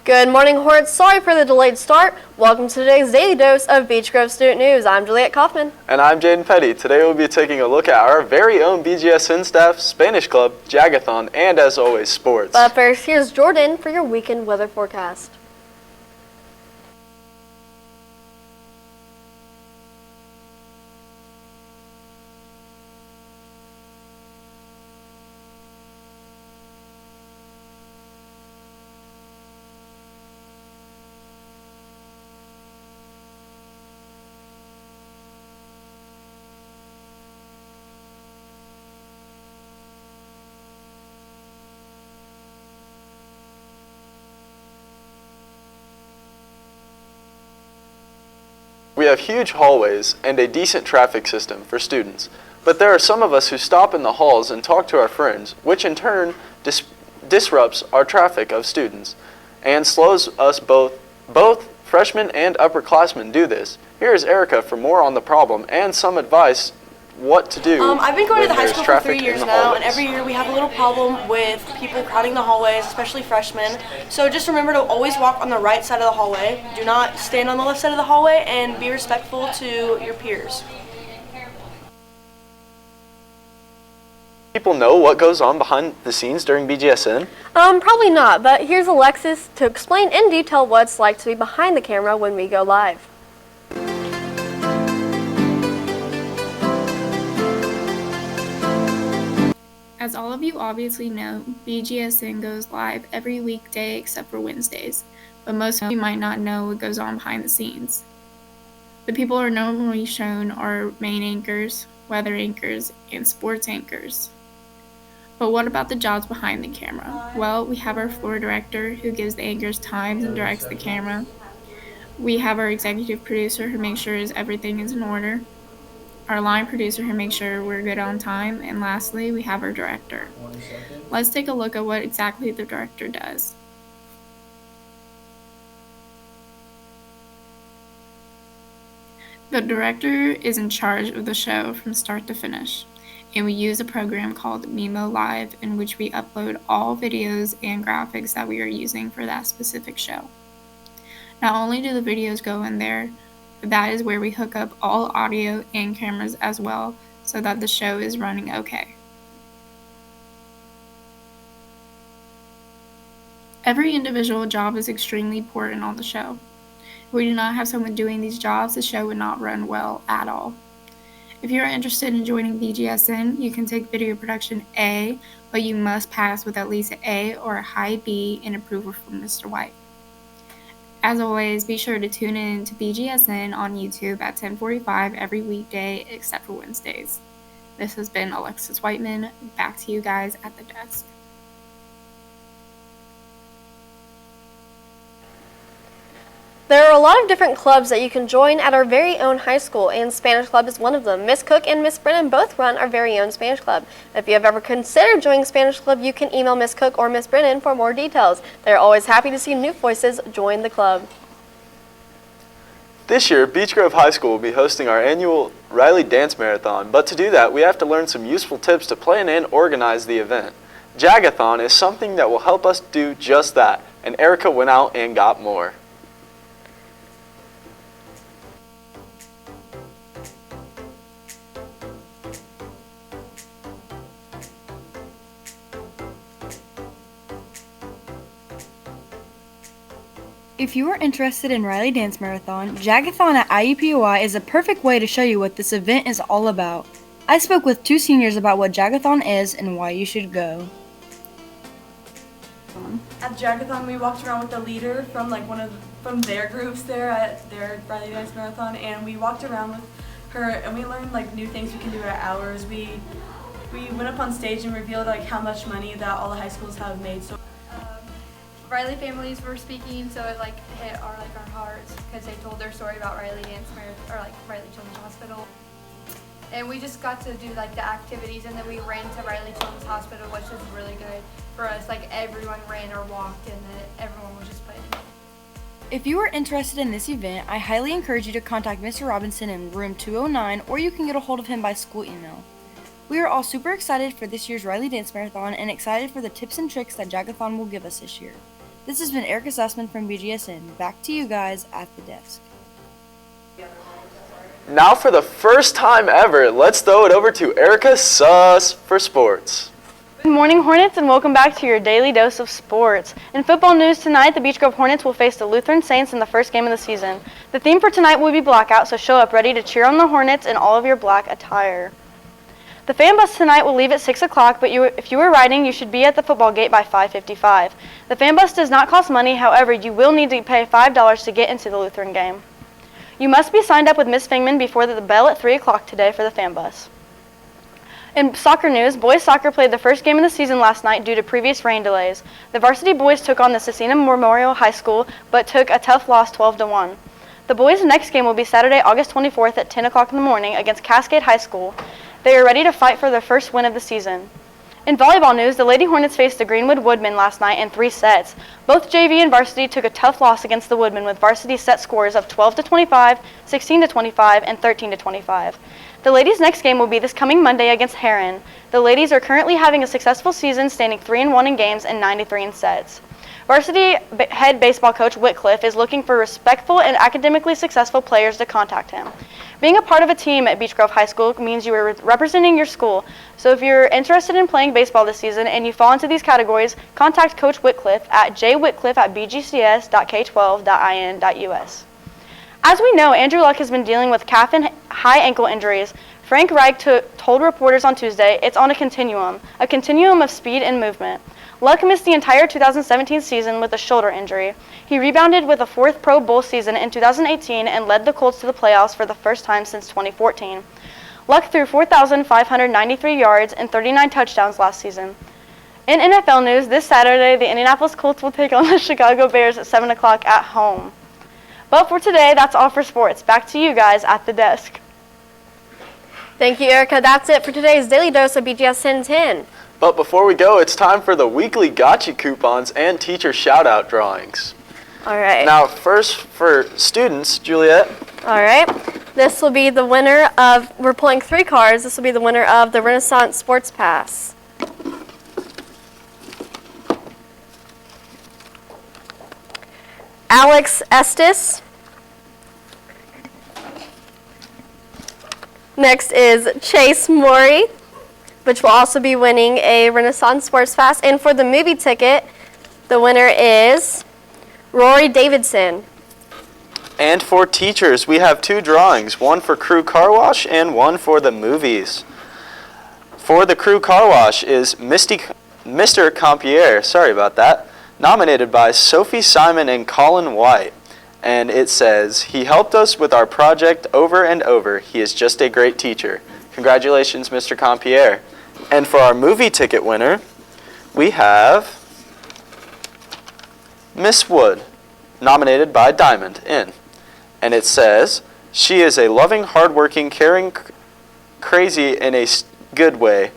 Good morning, Horde. Sorry for the delayed start. Welcome to today's Daily Dose of Beech Grove Student News. I'm Juliet Kaufman. And I'm Jaden Petty. Today we'll be taking a look at our very own Bgsn staff, Spanish Club, Jagathon, and as always, sports. But first, here's Jordan for your weekend weather forecast. We have huge hallways and a decent traffic system for students, but there are some of us who stop in the halls and talk to our friends, which in turn disrupts our traffic of students and slows us both freshmen and upperclassmen do this. Here is Erica for more on the problem and some advice what to do. I've been going to the high school for 3 years now, hallways. and every year we have a little problem with people crowding the hallways, especially freshmen. So just remember to always walk on the right side of the hallway. Do not stand on the left side of the hallway, and be respectful to your peers. People know what goes on behind the scenes during BGSN? Probably not, but here's Alexis to explain in detail what it's like to be behind the camera when we go live. As all of you obviously know, Bgsn goes live every weekday except for Wednesdays, but most of you might not know what goes on behind the scenes. The people who are normally shown are main anchors, weather anchors, and sports anchors. But what about the jobs behind the camera? Well, we have our floor director who gives the anchors times and directs the camera. We have our executive producer who makes sure everything is in order. Our line producer who makes sure we're good on time, and lastly, we have our director. Let's take a look at what exactly the director does. The director is in charge of the show from start to finish, and we use a program called Mimo Live in which we upload all videos and graphics that we are using for that specific show. Not only do the videos go in there, but that is where we hook up all audio and cameras as well so that the show is running okay. Every individual job is extremely important on the show. If we do not have someone doing these jobs, the show would not run well at all. If you are interested in joining Bgsn, you can take video production A, but you must pass with at least an A or a high B in approval from Mr. White. As always, be sure to tune in to Bgsn on YouTube at 10:45 every weekday except for Wednesdays. This has been Alexis Whiteman. Back to you guys at the desk. There are a lot of different clubs that you can join at our very own high school, and Spanish Club is one of them. Miss Cook and Miss Brennan both run our very own Spanish Club. If you have ever considered joining Spanish Club, you can email Miss Cook or Miss Brennan for more details. They're always happy to see new voices join the club. This year, Beech Grove High School will be hosting our annual Riley Dance Marathon, but to do that, we have to learn some useful tips to plan and organize the event. Jagathon is something that will help us do just that, and Erica went out and got more. If you are interested in Riley Dance Marathon, Jagathon at IUPUI is a perfect way to show you what this event is all about. I spoke with two seniors about what Jagathon is and why you should go. At Jagathon, we walked around with the leader from from their groups there at their Riley Dance Marathon, and we walked around with her and we learned new things we can do at ours. We went up on stage and revealed how much money that all the high schools have made. So Riley families were speaking, so it hit our hearts because they told their story about Riley Riley Children's Hospital. And we just got to do the activities, and then we ran to Riley Children's Hospital, which was really good for us. Everyone ran or walked, and then everyone was just playing. If you are interested in this event, I highly encourage you to contact Mr. Robinson in room 209, or you can get a hold of him by school email. We are all super excited for this year's Riley Dance Marathon and excited for the tips and tricks that Jagathon will give us this year. This has been Erica Sussman from Bgsn. Back to you guys at the desk. Now for the first time ever, let's throw it over to Erica Suss for sports. Good morning, Hornets, and welcome back to your daily dose of sports. In football news tonight, the Beech Grove Hornets will face the Lutheran Saints in the first game of the season. The theme for tonight will be blackout, so show up ready to cheer on the Hornets in all of your black attire. The fan bus tonight will leave at 6 o'clock, but if you are riding, you should be at the football gate by 5:55. The fan bus does not cost money, however, you will need to pay $5 to get into the Lutheran game. You must be signed up with Miss Fingman before the bell at 3 o'clock today for the fan bus. In soccer news, boys soccer played the first game of the season last night due to previous rain delays. The varsity boys took on the Cecina Memorial High School, but took a tough loss 12-1. The boys' next game will be Saturday, August 24th at 10 o'clock in the morning against Cascade High School. They are ready to fight for their first win of the season. In volleyball news, the Lady Hornets faced the Greenwood Woodmen last night in 3 sets. Both JV and varsity took a tough loss against the Woodmen with varsity set scores of 12-25, 16-25, and 13-25. The ladies' next game will be this coming Monday against Heron. The ladies are currently having a successful season, standing 3-1 in games and 9-3 in sets. Varsity head baseball coach Whitcliffe is looking for respectful and academically successful players to contact him. Being a part of a team at Beech Grove High School means you are representing your school. So if you're interested in playing baseball this season and you fall into these categories, contact Coach Whitcliffe at jwhitcliffe@bgcs.k12.in.us. As we know, Andrew Luck has been dealing with calf and high ankle injuries. Frank Reich told reporters on Tuesday it's on a continuum of speed and movement. Luck missed the entire 2017 season with a shoulder injury. He rebounded with a 4th Pro Bowl season in 2018 and led the Colts to the playoffs for the first time since 2014. Luck threw 4,593 yards and 39 touchdowns last season. In NFL news, this Saturday, the Indianapolis Colts will take on the Chicago Bears at 7 o'clock at home. But for today, that's all for sports. Back to you guys at the desk. Thank you, Erica. That's it for today's Daily Dose of BGSN 10. But before we go, it's time for the weekly gotcha coupons and teacher shout-out drawings. All right. Now, first for students, Juliet. All right. This will be the winner of, we're pulling 3 cards. This will be the winner of the Renaissance Sports Pass. Alex Estes. Next is Chase Morey, which will also be winning a Renaissance Sports Pass. And for the movie ticket, the winner is Rory Davidson. And for teachers, we have 2 drawings, one for Crew Car Wash and one for the movies. For the Crew Car Wash is Mr. Compiere, sorry about that, nominated by Sophie Simon and Colin White. And it says, he helped us with our project over and over. He is just a great teacher. Congratulations, Mr. Compiere. And for our movie ticket winner, we have Miss Wood, nominated by Diamond Inn. And it says, she is a loving, hardworking, caring, crazy in a good way.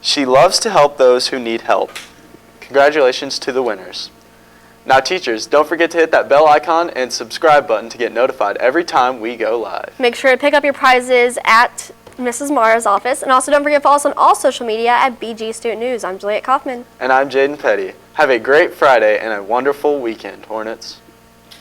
She loves to help those who need help. Congratulations to the winners. Now teachers, don't forget to hit that bell icon and subscribe button to get notified every time we go live. Make sure to pick up your prizes at Mrs. Mara's office. And also don't forget to follow us on all social media at BG Student News. I'm Juliet Kaufman. And I'm Jaden Petty. Have a great Friday and a wonderful weekend, Hornets.